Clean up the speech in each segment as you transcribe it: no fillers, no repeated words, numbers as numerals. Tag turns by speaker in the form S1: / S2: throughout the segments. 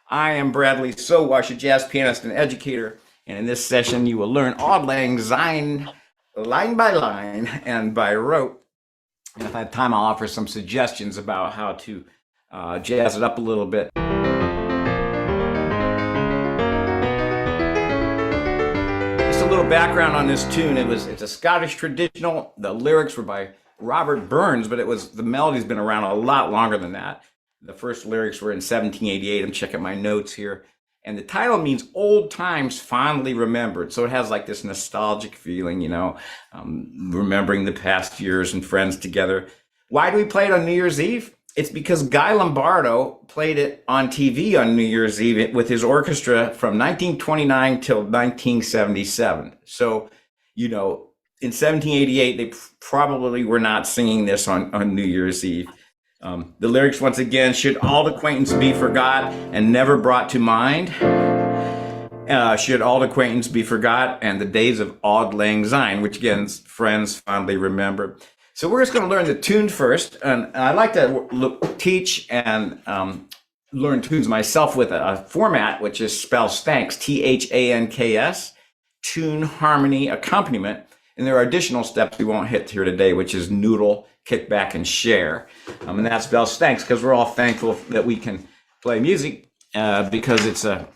S1: I am Bradley Sowash, a jazz pianist and educator, and in this session you will learn Auld Lang Syne line by line and by rote. And if I have time, I'll offer some suggestions about how to jazz it up a little bit. Just a little background on this tune. It's a Scottish traditional. The lyrics were by Robert Burns, but the melody's been around a lot longer than that. The first lyrics were in 1788. I'm checking my notes here. And the title means old times fondly remembered. So it has like this nostalgic feeling, remembering the past years and friends together. Why do we play it on New Year's Eve? It's because Guy Lombardo played it on TV on New Year's Eve with his orchestra from 1929 till 1977. So, in 1788, they probably were not singing this on New Year's Eve. The lyrics, once again, should auld acquaintance be forgot and never brought to mind? Should auld acquaintance be forgot and the days of Auld Lang Syne, which again, friends fondly remember. So we're just going to learn the tune first. And I like to teach and learn tunes myself with a format, which is spells thanks, T-H-A-N-K-S, tune, harmony, accompaniment. And there are additional steps we won't hit here today, which is noodle, kick back, and share. And that spells thanks because we're all thankful that we can play music because it's a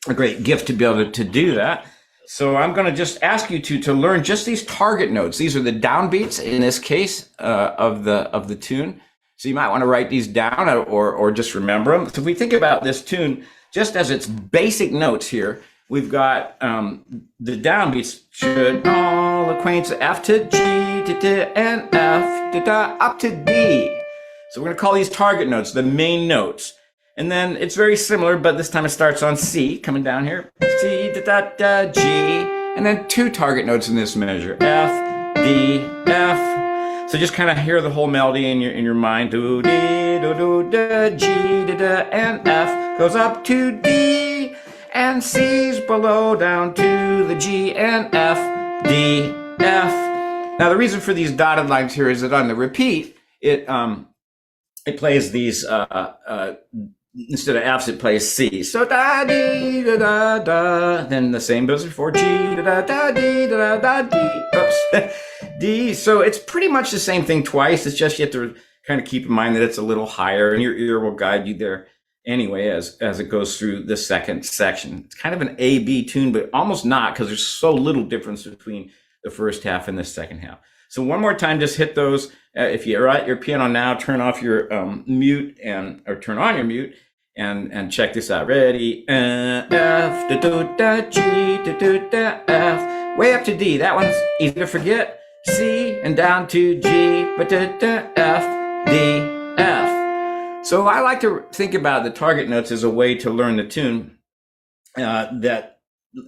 S1: great gift to be able to do that. So I'm going to just ask you to learn just these target notes. These are the downbeats in this case of the tune. So you might want to write these down or just remember them. So if we think about this tune just as its basic notes here, we've got the downbeats should all acquaintance F to G and F up to D. So we're going to call these target notes, the main notes. And then it's very similar, but this time it starts on C, coming down here. C, G, and then two target notes in this measure, F, D, F. So just kind of hear the whole melody in your mind. Do, D, do, do, da, G, da, da, and F goes up to D. And C's below down to the G and F, D, F. Now the reason for these dotted lines here is that on the repeat, it plays these instead of F's, it plays C. So da dee da da da. Then the same goes before G da da da dee da da da D. Oops, D. So it's pretty much the same thing twice. It's just you have to kind of keep in mind that it's a little higher, and your ear will guide you there. Anyway, as it goes through the second section. It's kind of an A-B tune, but almost not because there's so little difference between the first half and the second half. So one more time, just hit those. If you're at your piano now, turn off your mute or turn on your mute and check this out. Ready? F, da, da, da, G, da, da, da, F. Way up to D. That one's easy to forget. C and down to G, but da, da, F, D, F. So I like to think about the target notes as a way to learn the tune that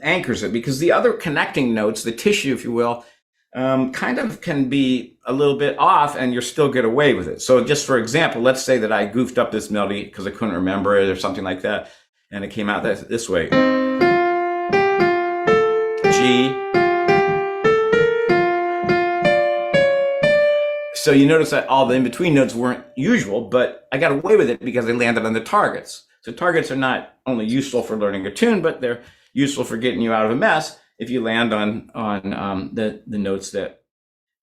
S1: anchors it, because the other connecting notes, the tissue, if you will, kind of can be a little bit off and you'll still get away with it. So just for example, let's say that I goofed up this melody because I couldn't remember it or something like that, and it came out this way. G. So you notice that all the in-between notes weren't usual, but I got away with it because I landed on the targets. So targets are not only useful for learning a tune, but they're useful for getting you out of a mess if you land on the notes that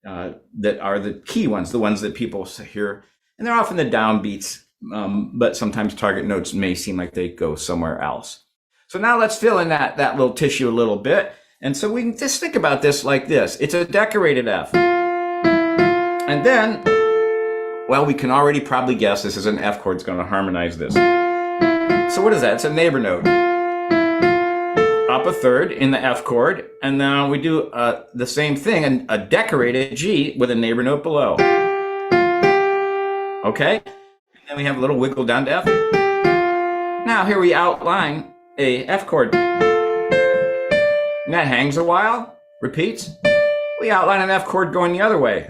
S1: are the key ones, the ones that people hear. And they're often the downbeats, but sometimes target notes may seem like they go somewhere else. So now let's fill in that little tissue a little bit. And so we can just think about this like this. It's a decorated F. And then, well, we can already probably guess this is an F chord that's going to harmonize this. So what is that? It's a neighbor note. Up a third in the F chord, and now we do the same thing, a decorated G with a neighbor note below. Okay? And then we have a little wiggle down to F. Now here we outline a F chord. And that hangs a while, repeats. We outline an F chord going the other way.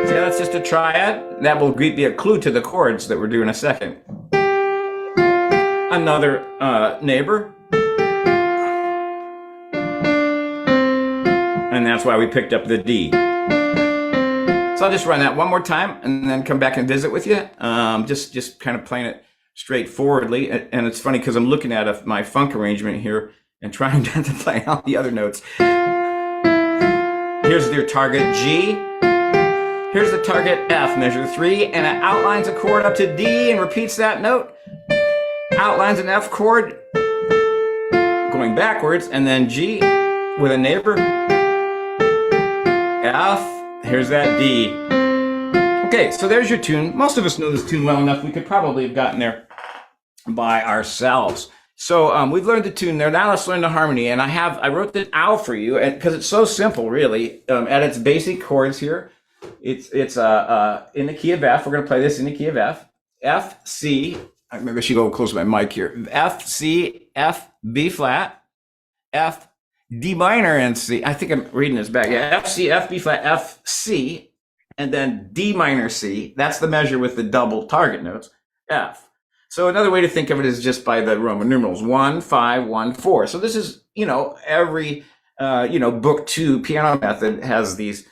S1: See, that's just a triad. That will be a clue to the chords that we'll do in a second. Another neighbor. And that's why we picked up the D. So I'll just run that one more time and then come back and visit with you. Just kind of playing it straightforwardly. And it's funny because I'm looking at my funk arrangement here and trying not to play all the other notes. Here's your target G. Here's the target F, measure 3, and it outlines a chord up to D and repeats that note. Outlines an F chord going backwards, and then G with a neighbor. F, here's that D. Okay, so there's your tune. Most of us know this tune well enough. We could probably have gotten there by ourselves. So we've learned the tune there. Now let's learn the harmony. And I wrote the owl for you because it's so simple, really. At its basic chords here, it's in the key of F. We're going to play this in the key of F. F, C. Maybe I should go close to my mic here. F, C, F, B flat, F, D minor, and C. I think I'm reading this back. Yeah, F, C, F, B flat, F, C, and then D minor, C. That's the measure with the double target notes, F. So another way to think of it is just by the Roman numerals, 1, 5, 1, 4. So this is, every, book 2 piano method has these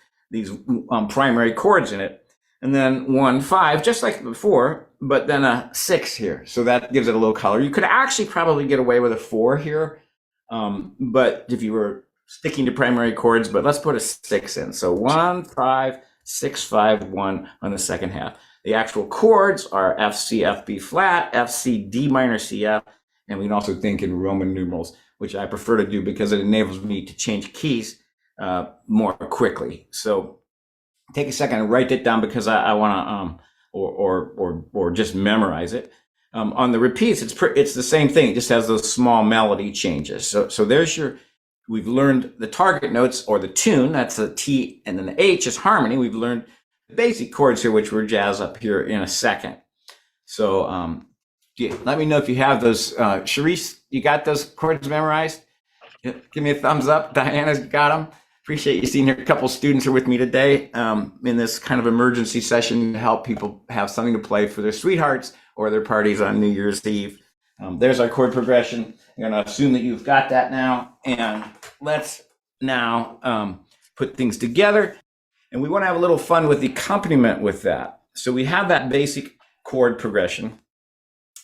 S1: primary chords in it. And then 1, 5, just like before, but then a 6 here. So that gives it a little color. You could actually probably get away with a 4 here. But if you were sticking to primary chords, but let's put a 6 in. So 1, 5, 6, 5, 1 on the second half. The actual chords are F, C, F, B flat, F, C, D minor, C, F, and we can also think in Roman numerals, which I prefer to do because it enables me to change keys more quickly. So take a second and write it down because I want to, or just memorize it. On the repeats, it's the same thing. It just has those small melody changes. So there's we've learned the target notes or the tune. That's the T, and then the H is harmony. We've learned the basic chords here, which we'll jazz up here in a second. So let me know if you have those. Charisse, you got those chords memorized? Give me a thumbs up. Diana's got them. Appreciate you seeing here. A couple students are with me today in this kind of emergency session to help people have something to play for their sweethearts or their parties on New Year's Eve. There's our chord progression. I'm going to assume that you've got that now. And let's now put things together. And we want to have a little fun with the accompaniment with that. So we have that basic chord progression.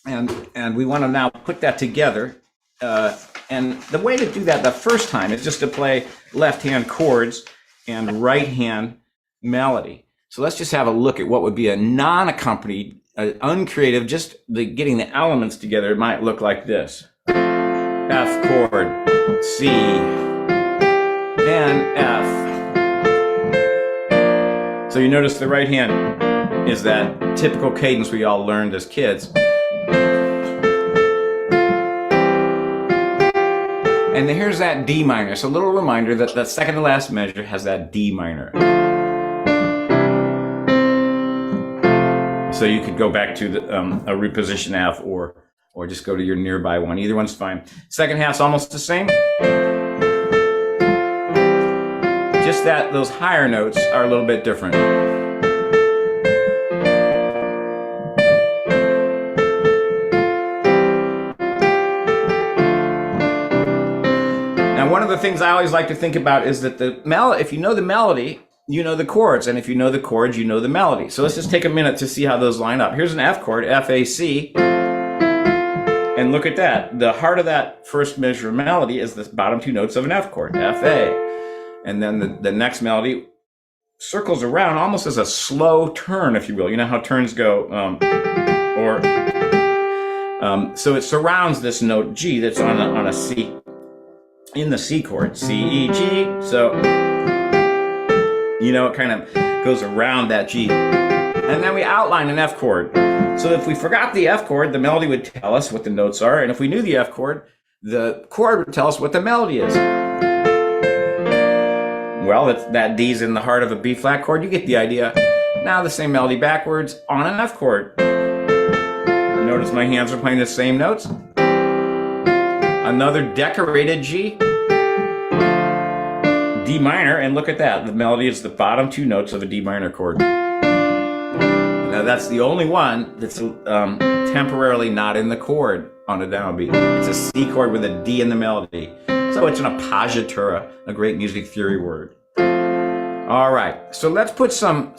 S1: And we want to now put that together. And the way to do that the first time is just to play left-hand chords and right-hand melody. So let's just have a look at what would be a non-accompanied, uncreative, just getting the elements together. It might look like this. F chord, C, and F. So you notice the right hand is that typical cadence we all learned as kids. And here's that D minor. So a little reminder that the second to last measure has that D minor. So you could go back to a reposition F or just go to your nearby one. Either one's fine. Second half's almost the same. Just that those higher notes are a little bit different. Now, one of the things I always like to think about is that if you know the melody, you know the chords, and if you know the chords, you know the melody. So let's just take a minute to see how those line up. Here's an F chord, F, A, C. And look at that. The heart of that first measure of melody is the bottom two notes of an F chord, F, A. And then the next melody circles around almost as a slow turn, if you will. You know how turns go, so it surrounds this note G that's on a C, in the C chord, C, E, G. So, it kind of goes around that G. And then we outline an F chord. So if we forgot the F chord, the melody would tell us what the notes are. And if we knew the F chord, the chord would tell us what the melody is. Well, that D's in the heart of a B flat chord. You get the idea. Now the same melody backwards on an F chord. Notice my hands are playing the same notes. Another decorated G. D minor, and look at that. The melody is the bottom two notes of a D minor chord. Now that's the only one that's temporarily not in the chord on a downbeat. It's a C chord with a D in the melody. So it's an appoggiatura, a great music theory word. All right, so let's put some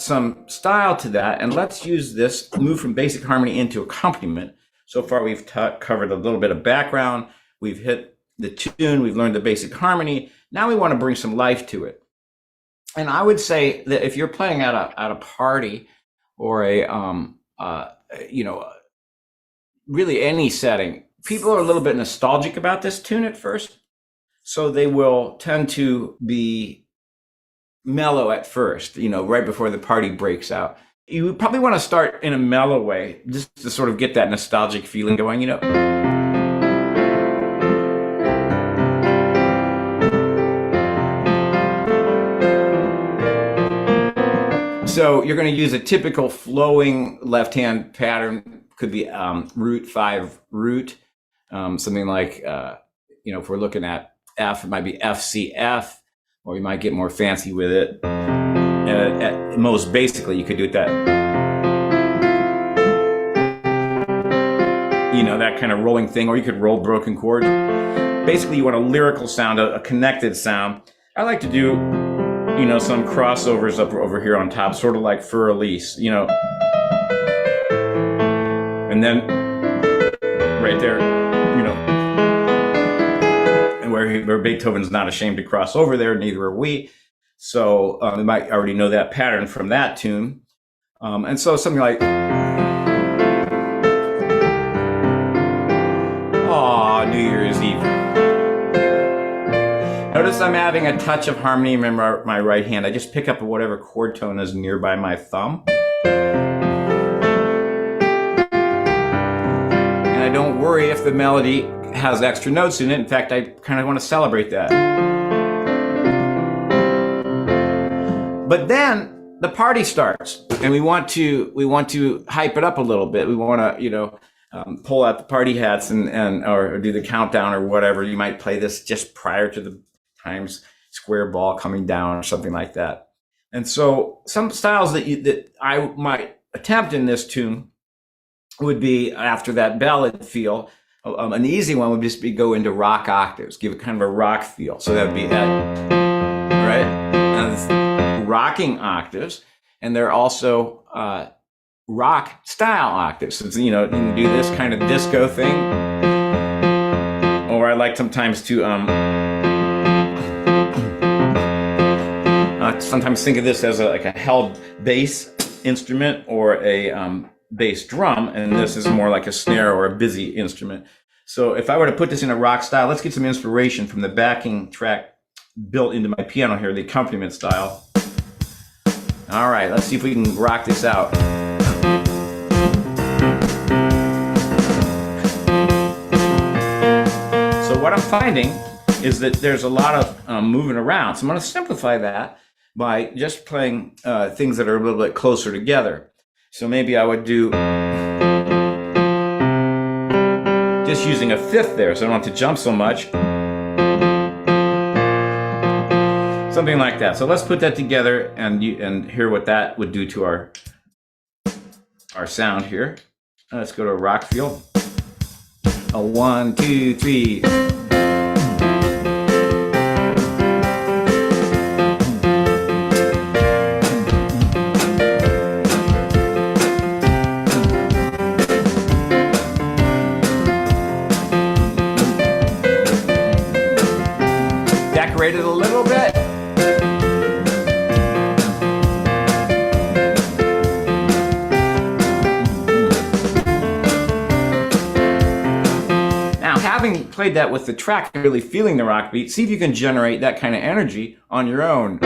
S1: style to that, and let's use this, move from basic harmony into accompaniment. So far, we've covered a little bit of background. We've hit the tune. We've learned the basic harmony. Now we want to bring some life to it. And I would say that if you're playing at a party or really any setting, people are a little bit nostalgic about this tune at first, so they will tend to be mellow at first, right before the party breaks out. You probably want to start in a mellow way, just to sort of get that nostalgic feeling going, So you're going to use a typical flowing left-hand pattern. Could be root 5 root, something like, if we're looking at F, it might be F, C, F, or you might get more fancy with it. At most basically, you could do it that kind of rolling thing, or you could roll broken chords. Basically, you want a lyrical sound, a connected sound. I like to do, some crossovers up over here on top, sort of like Fur Elise, and then right there, and where Beethoven's not ashamed to cross over there, neither are we. So you might already know that pattern from that tune. And so something like, "Aw, New Year's Eve." Notice I'm having a touch of harmony in my right hand. I just pick up whatever chord tone is nearby my thumb. And I don't worry if the melody has extra notes in it. In fact, I kind of want to celebrate that. But then the party starts, and we want to hype it up a little bit. We want to, pull out the party hats or do the countdown or whatever. You might play this just prior to the Times Square ball coming down or something like that. And so some styles that I might attempt in this tune would be, after that ballad feel, an easy one would just be go into rock octaves, give it kind of a rock feel. So that would be that, right? And rocking octaves, and they're also rock style octaves. So, you can do this kind of disco thing, or I like sometimes to sometimes think of this as a held bass instrument or a bass drum, and this is more like a snare or a busy instrument. So if I were to put this in a rock style, let's get some inspiration from the backing track built into my piano here, the accompaniment style. All right, let's see if we can rock this out. So what I'm finding is that there's a lot of moving around. So I'm going to simplify that by just playing things that are a little bit closer together. So maybe I would do just using a fifth there, so I don't have to jump so much. Something like that. So let's put that together and hear what that would do to our sound here. Let's go to a rock feel. A 1, 2, 3. Decorate it a little bit. Now, having played that with the track, really feeling the rock beat, see if you can generate that kind of energy on your own.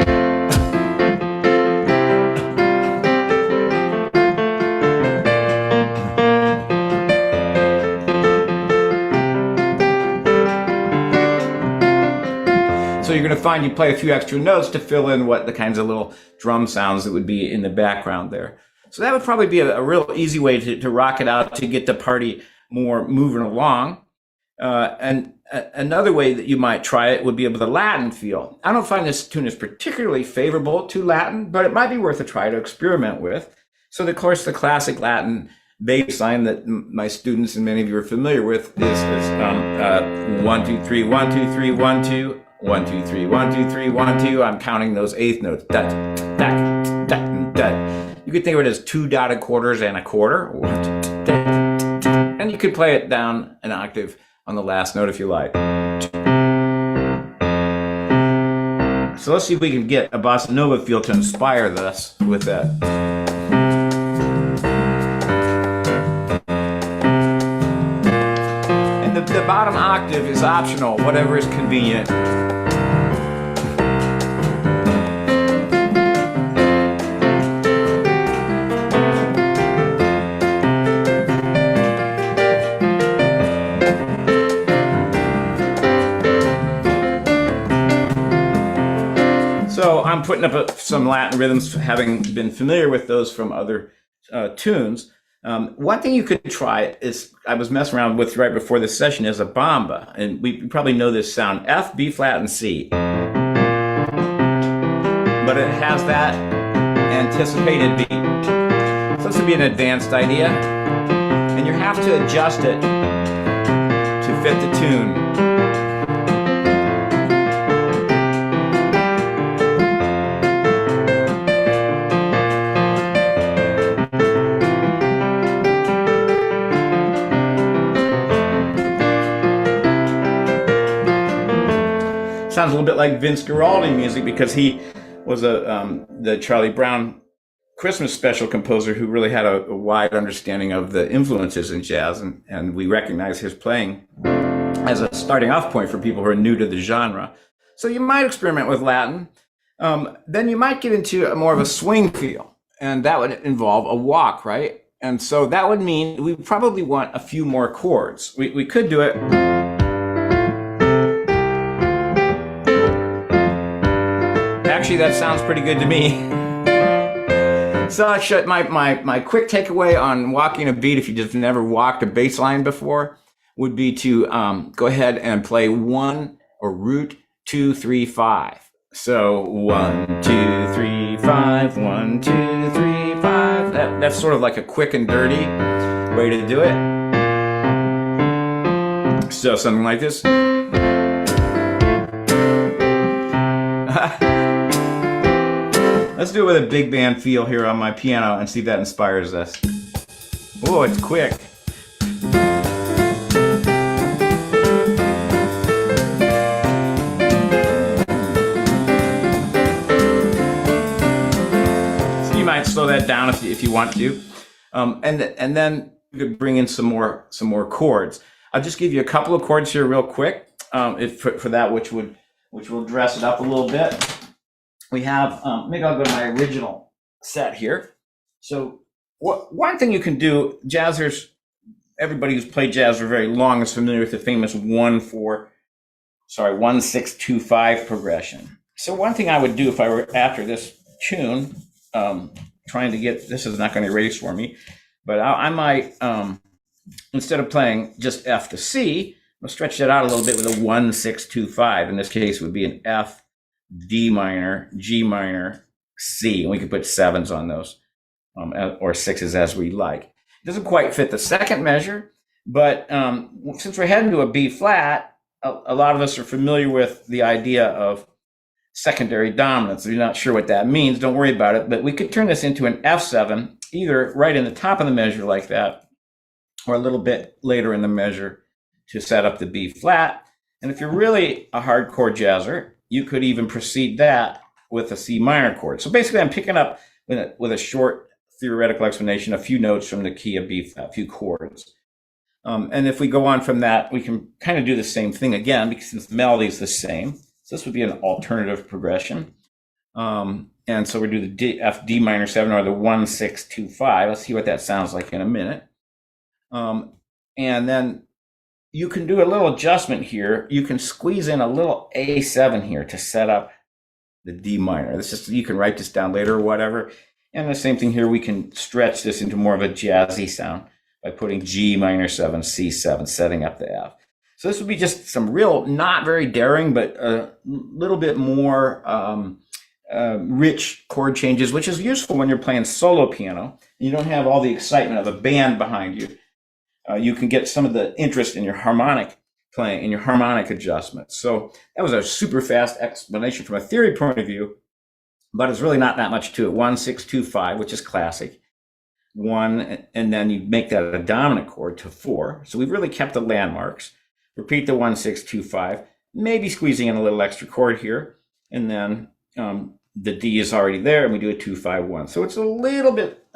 S1: So you're going to find you play a few extra notes to fill in what the kinds of little drum sounds that would be in the background there. So that would probably be a real easy way to rock it out, to get the party more moving along. And another way that you might try it would be with a Latin feel. I don't find this tune is particularly favorable to Latin, but it might be worth a try to experiment with. So, of course, the classic Latin bass line that my students and many of you are familiar with is 1, 2, 3, 1, 2, 3, 1, 2. 1, 2, 3, 1, 2, 3, 1, 2. I'm counting those eighth notes. Dut, dut, dut, dut. You could think of it as 2 dotted quarters and a quarter. And you could play it down an octave on the last note if you like. So let's see if we can get a bossa nova feel to inspire us with that. And the bottom octave is optional, whatever is convenient. So I'm putting up some Latin rhythms, having been familiar with those from other tunes. One thing you could try is, I was messing around with right before this session, is a bamba. And we probably know this sound, F, B flat, and C. But it has that anticipated beat. So this would be an advanced idea. And you have to adjust it to fit the tune. Sounds a little bit like Vince Guaraldi music, because he was the Charlie Brown Christmas special composer who really had a wide understanding of the influences in jazz, and we recognize his playing as a starting off point for people who are new to the genre. So you might experiment with Latin. Then you might get into more of a swing feel, and that would involve a walk, right? And so that would mean we probably want a few more chords. We could do it. Actually, that sounds pretty good to me. So my quick takeaway on walking a beat, if you just never walked a bass line before, would be to go ahead and play 1 or root 2, 3, 5. So 1, 2, 3, 5, 1, 2, 3, 5. That's sort of like a quick and dirty way to do it. So something like this. Let's do it with a big band feel here on my piano and see if that inspires us. Oh, it's quick. So you might slow that down if you want to. And then you could bring in some more chords. I'll just give you a couple of chords here real quick for that, which will dress it up a little bit. We have, maybe I'll go to my original set here. So one thing you can do, jazzers, everybody who's played jazz for very long is familiar with the famous 1-6-2-5 progression. So one thing I would do if I were after this tune, trying to get, this is not going to erase for me, but I might, instead of playing just F to C, I'll stretch that out a little bit with a 1-6-2-5. In this case, it would be an F, D minor, G minor, C, and we could put 7s on those, or 6s as we like. It doesn't quite fit the second measure, but since we're heading to a B flat, a lot of us are familiar with the idea of secondary dominance. If you're not sure what that means, don't worry about it, but we could turn this into an F7, either right in the top of the measure like that, or a little bit later in the measure to set up the B flat. And if you're really a hardcore jazzer, you could even proceed that with a C minor chord. So basically, I'm picking up with a short theoretical explanation, a few notes from the key of B flat, a few chords. And if we go on from that, we can kind of do the same thing again, because since the melody is the same. So this would be an alternative progression. And so we do the F D minor 7 or the 1-6-2-5. Let's see what that sounds like in a minute. And then you can do a little adjustment here. You can squeeze in a little A7 here to set up the D minor. This is, you can write this down later or whatever. And the same thing here, we can stretch this into more of a jazzy sound by putting G minor 7, C7, setting up the F. So this would be just some real, not very daring, but a little bit more rich chord changes, which is useful when you're playing solo piano. You don't have all the excitement of a band behind you. You can get some of the interest in your harmonic playing and your harmonic adjustments. So that was a super fast explanation from a theory point of view, but it's really not that much to it. 1, 6, 2, 5, which is classic. 1, and then you make that a dominant chord to 4. So we've really kept the landmarks. Repeat the 1, 6, 2, 5, maybe squeezing in a little extra chord here, and then the D is already there, and we do a 2, 5, 1. So it's a little bit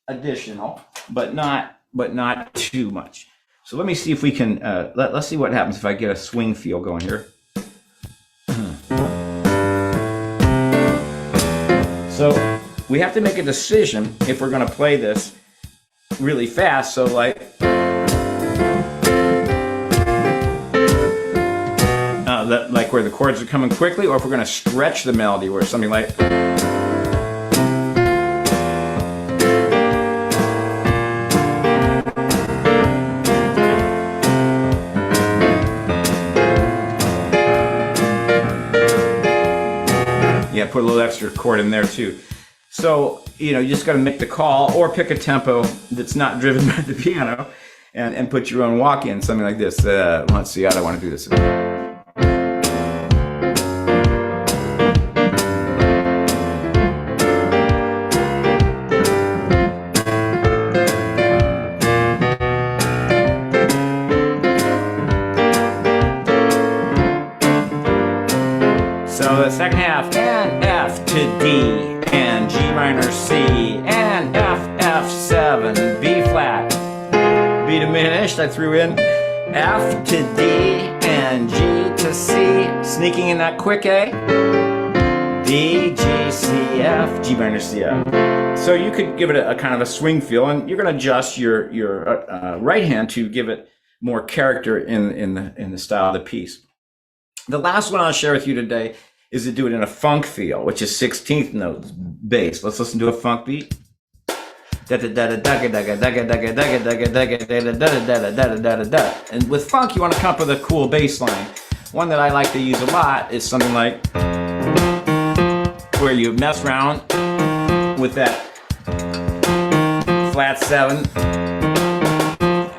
S1: additional, but not too much. So let me see if we can. Let's see what happens if I get a swing feel going here. So we have to make a decision if we're going to play this really fast. So like. Like where the chords are coming quickly, or if we're going to stretch the melody where it's something like. Yeah, put a little extra chord in there too. So, you just got to make the call or pick a tempo that's not driven by the piano and put your own walk in, something like this. Let's see, I don't want to do this. So the second half, and F to D, and G minor C, and F, F7, B flat, B diminished, I threw in F to D, and G to C, sneaking in that quick A, D, G, C, F, G minor, C, F. So you could give it a kind of a swing feel, and you're going to adjust your right hand to give it more character in the style of the piece. The last one I'll share with you today is to do it in a funk feel, which is 16th notes bass. Let's listen to a funk beat. And with funk, you want to come up with a cool bass line. One that I like to use a lot is something like where you mess around with that flat 7.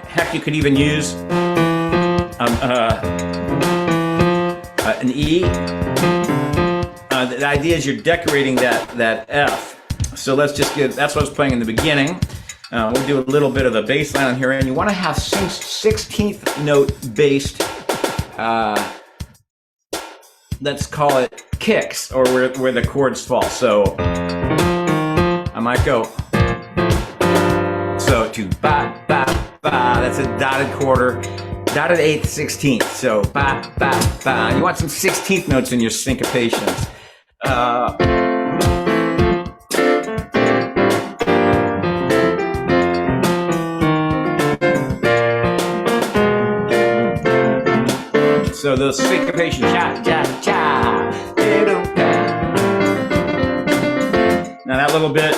S1: Heck, you could even use an E. The idea is you're decorating that F. So let's just that's what I was playing in the beginning. We'll do a little bit of the bass line on here, and you want to have 16th note based, let's call it kicks, or where the chords fall. So I might go, so to ba, ba, ba, that's a dotted quarter, dotted 8th, 16th. So ba, ba, ba. You want some 16th notes in your syncopations. So those syncopations, cha, cha, cha. Now that little bit,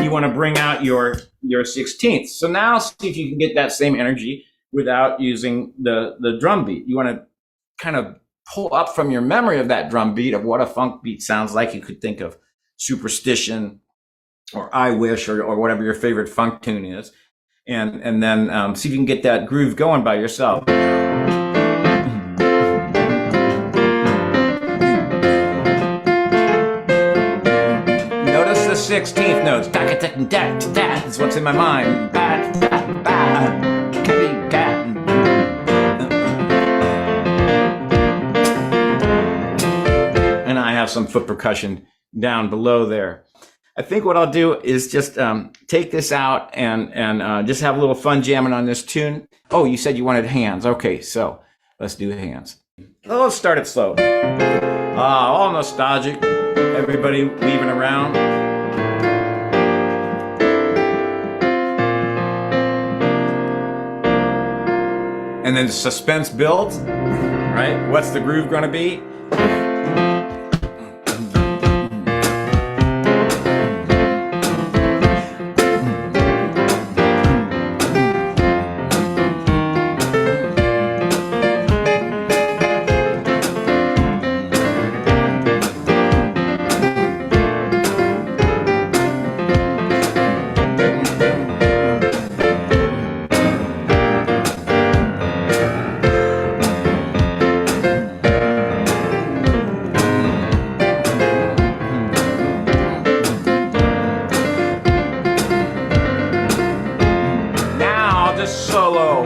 S1: you want to bring out your 16th. So now see if you can get that same energy without using the drum beat. You want to kind of pull up from your memory of that drum beat of what a funk beat sounds like. You could think of Superstition or I Wish or whatever your favorite funk tune is. And then see if you can get that groove going by yourself. Notice the 16th notes. That's what's in my mind. And I have some foot percussion down below there. I think what I'll do is just take this out and just have a little fun jamming on this tune. Oh, you said you wanted hands. Okay, so let's do hands. Let's start it slow. All nostalgic. Everybody weaving around. And then the suspense builds, right? What's the groove going to be? the solo.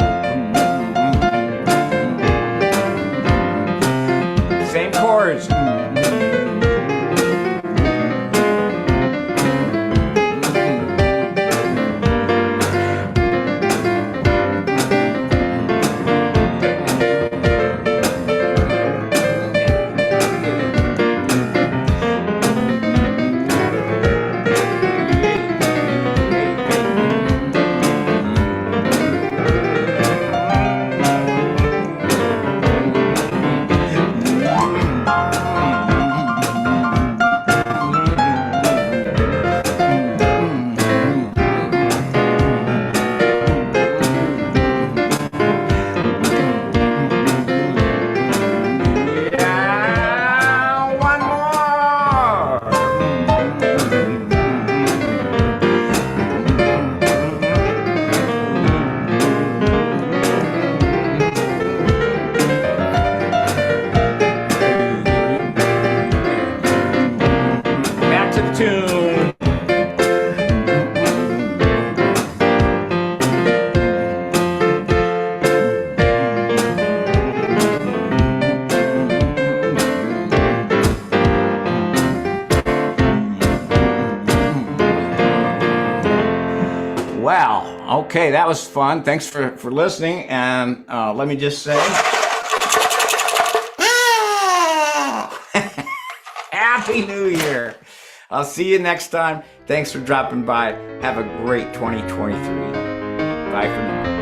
S1: Same chords. Wow. Okay, that was fun. Thanks for listening. And let me just say, Happy New Year. I'll see you next time. Thanks for dropping by. Have a great 2023. Bye for now.